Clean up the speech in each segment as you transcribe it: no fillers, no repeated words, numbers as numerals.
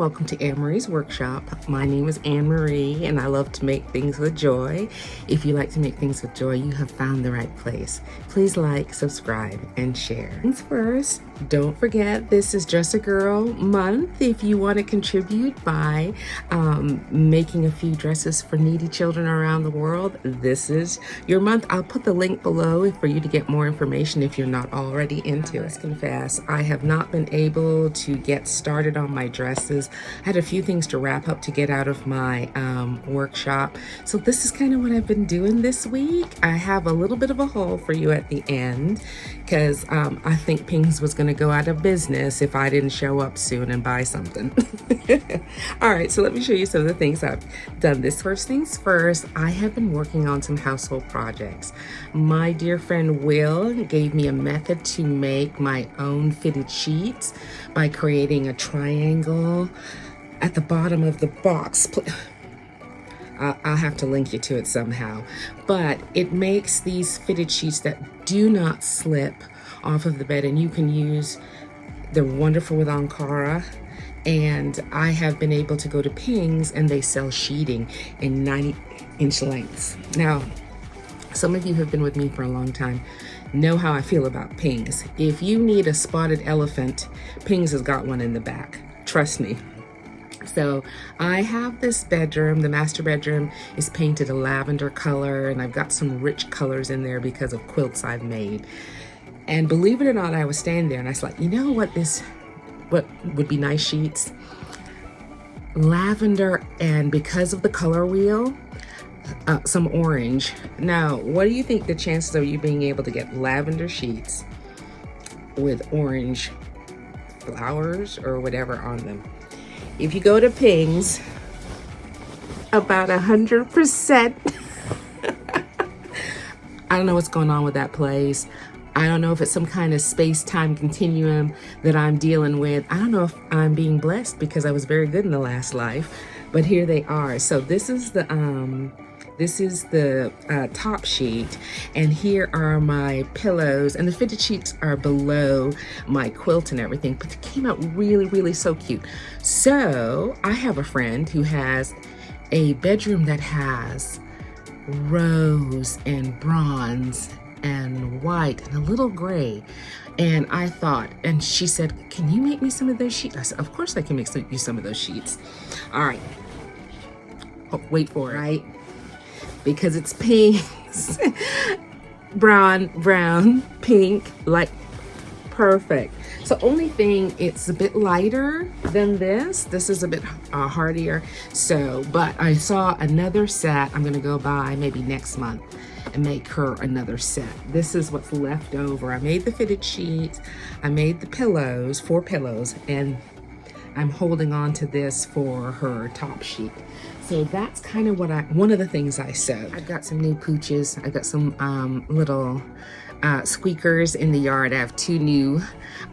welcome to Anne-Marie's Workshop. My name is Anne-Marie and I love to make things with joy. If you like to make things with joy, you have found the right place. Please like, subscribe, and share. Things first, don't forget this is Dress a Girl month. If you want to contribute by making a few dresses for needy children around the world, this is your month. I'll put the link below for you to get more information if you're not already into it. Let's confess, I have not been able to get started on my dresses. I had a few things to wrap up to get out of my workshop. So this is kind of what I've been doing this week. I have a little bit of a haul for you at the end because I think Pings was going to go out of business if I didn't show up soon and buy something. All right, so let me show you some of the things I've done. This first things first, I have been working on some household projects. My dear friend Will gave me a method to make my own fitted sheets by creating a triangle at the bottom of the box. I'll have to link you to it somehow, but it makes these fitted sheets that do not slip off of the bed, and you can use, they're wonderful with Ankara. And I have been able to go to Pings and they sell sheeting in 90-inch lengths. Now, some of you have been with me for a long time, know how I feel about Pings. If you need a spotted elephant, Pings has got one in the back. Trust me. So I have this bedroom, the master bedroom is painted a lavender color, and I've got some rich colors in there because of quilts I've made. And believe it or not, I was standing there and I was like, you know what would be nice sheets? Lavender, and because of the color wheel, some orange. Now, what do you think the chances of you being able to get lavender sheets with orange flowers or whatever on them? If you go to Pings, about 100%. I don't know what's going on with that place. I don't know if it's some kind of space-time continuum that I'm dealing with. I don't know if I'm being blessed because I was very good in the last life, but here they are. So this is the top sheet, and here are my pillows, and the fitted sheets are below my quilt and everything, but it came out really, really so cute. So I have a friend who has a bedroom that has rose and bronze and white and a little gray, and I thought, and she said, can you make me some of those sheets? I said, of course I can make you some of those sheets. All right, oh, wait for it, right? Because it's pink, brown, pink, like perfect. So only thing, it's a bit lighter than this. This is a bit hardier. So, but I saw another set I'm gonna go buy maybe next month and make her another set. This is what's left over. I made the fitted sheets, I made the pillows, 4 pillows, and I'm holding on to this for her top sheet. So that's kind of what one of the things I sewed. I've got some new pooches. I've got some little squeakers in the yard. I have 2 new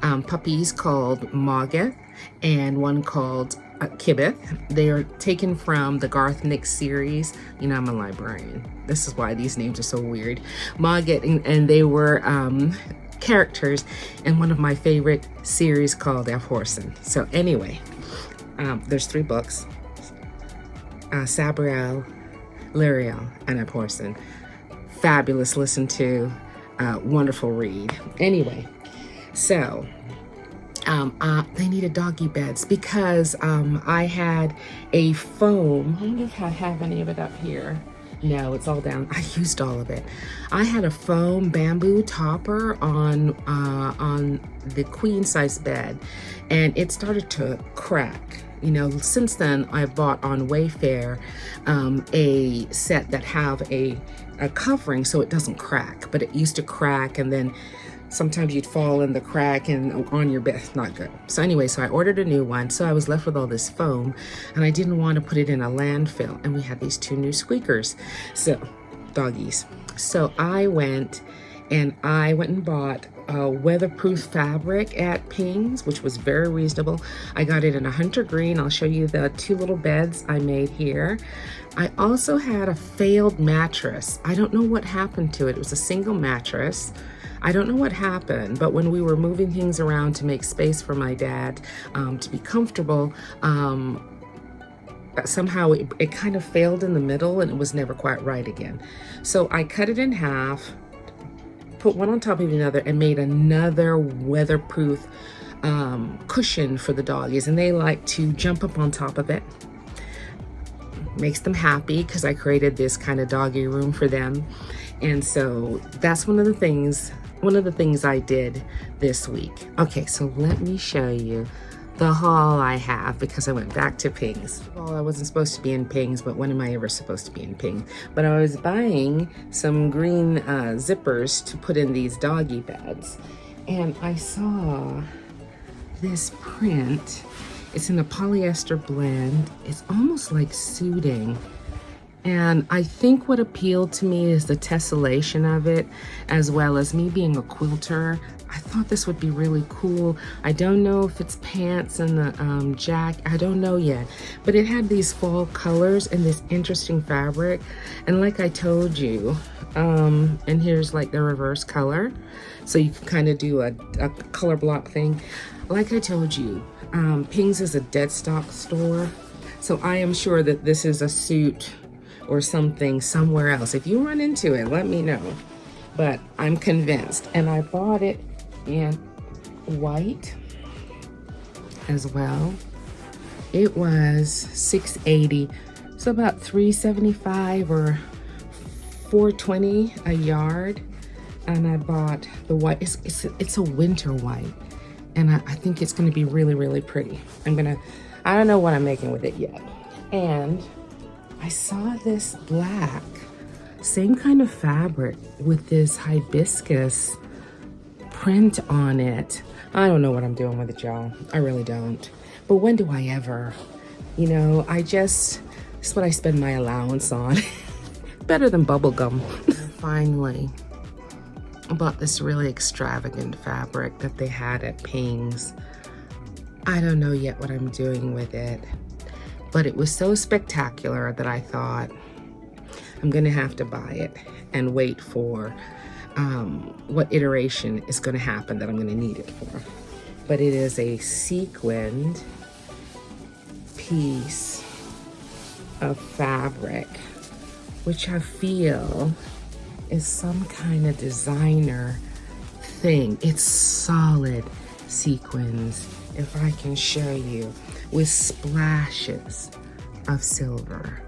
puppies called Mogeth and one called Kibbeth. They are taken from the Garth Nix series. You know, I'm a librarian. This is why these names are so weird. Mogeth, and they were characters in one of my favorite series called F. Horson. So anyway, there's 3 books. Sabriel, Lyriel, and F. Horson. Fabulous listen to, wonderful read. Anyway, so they needed doggy beds because I had a foam. I wonder if I have any of it up here. No, it's all down. I used all of it. I had a foam bamboo topper on the queen size bed, and it started to crack. You know, since then I bought on Wayfair a set that have a covering so it doesn't crack, but it used to crack, and then sometimes you'd fall in the crack and on your bed. Not good. So anyway, so I ordered a new one. So I was left with all this foam, and I didn't want to put it in a landfill. And we had these 2 new squeakers, so doggies. So I went and bought weatherproof fabric at Pings, which was very reasonable. I got it in a hunter green. I'll show you the 2 little beds I made here. I also had a failed mattress. I don't know what happened to it. It was a single mattress. I don't know what happened, but when we were moving things around to make space for my dad to be comfortable, somehow it kind of failed in the middle and it was never quite right again. So I cut it in half, put one on top of another, and made another weatherproof cushion for the doggies, and they like to jump up on top of it. Makes them happy because I created this kind of doggy room for them. And so that's one of the things I did this week. Okay, so let me show you the haul I have, because I went back to Ping's. Well, I wasn't supposed to be in Ping's, but when am I ever supposed to be in Ping? But I was buying some green zippers to put in these doggy beds, and I saw this print. It's in a polyester blend. It's almost like suiting. And I think what appealed to me is the tessellation of it, as well as me being a quilter. I thought this would be really cool. I don't know if it's pants and the jacket. I don't know yet. But it had these fall colors and this interesting fabric. And like I told you, and here's like the reverse color. So you can kind of do a color block thing. Like I told you, Ping's is a dead stock store. So I am sure that this is a suit or something somewhere else. If you run into it, let me know. But I'm convinced. And I bought it in white as well. It was $6.80, so about $3.75 or $4.20 a yard. And I bought the white. It's a winter white, and I think it's going to be really, really pretty. I don't know what I'm making with it yet. And I saw this black, same kind of fabric with this hibiscus print on it. I don't know what I'm doing with it, y'all. I really don't. But when do I ever? You know, it's what I spend my allowance on. Better than bubble gum. Finally, I bought this really extravagant fabric that they had at Ping's. I don't know yet what I'm doing with it, but it was so spectacular that I thought I'm gonna have to buy it and wait for what iteration is gonna happen that I'm gonna need it for. But it is a sequined piece of fabric, which I feel is some kind of designer thing. It's solid sequins, if I can show you, with splashes of silver,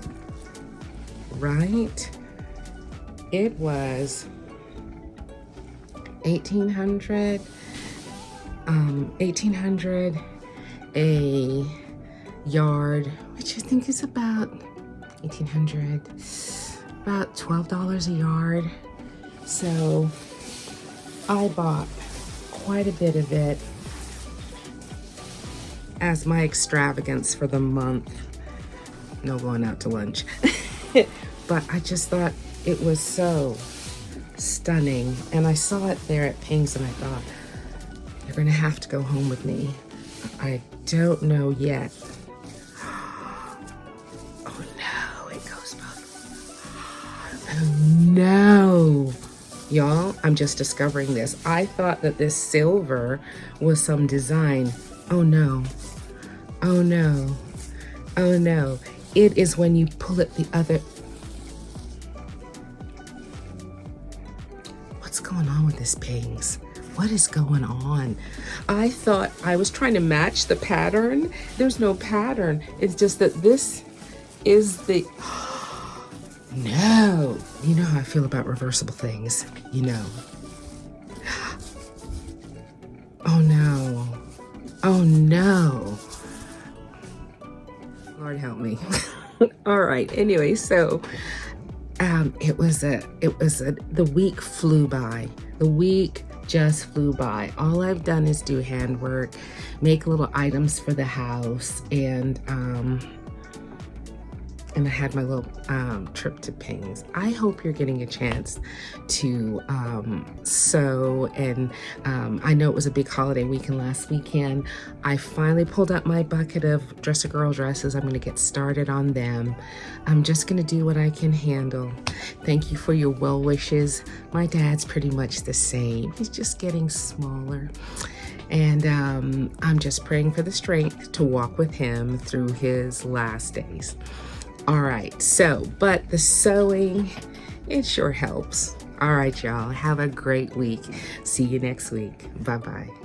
right? It was $1,800 a yard, which I think is about about $12 a yard. So I bought quite a bit of it as my extravagance for the month. No going out to lunch. But I just thought it was so stunning, and I saw it there at Ping's, and I thought, you're gonna have to go home with me. I don't know yet. Oh no, it goes both. Oh no. Y'all, I'm just discovering this. I thought that this silver was some design. Oh no. Oh no. Oh no. It is when you pull it the other. What's going on with this Ping's? What is going on? I thought I was trying to match the pattern. There's no pattern. It's just that this is the... No. You know how I feel about reversible things. You know. Oh no. Oh no. Lord help me. All right. Anyway, so the week flew by. The week just flew by. All I've done is do handwork, make little items for the house, and and I had my little trip to Pings. I hope you're getting a chance to sew, and I know it was a big holiday weekend last weekend. I finally pulled up my bucket of Dress-A-Girl dresses. I'm going to get started on them. I'm just going to do what I can handle. Thank you for your well wishes. My dad's pretty much the same. He's just getting smaller. And I'm just praying for the strength to walk with him through his last days. All right, so, but the sewing, it sure helps. All right, y'all, have a great week. See you next week. Bye-bye.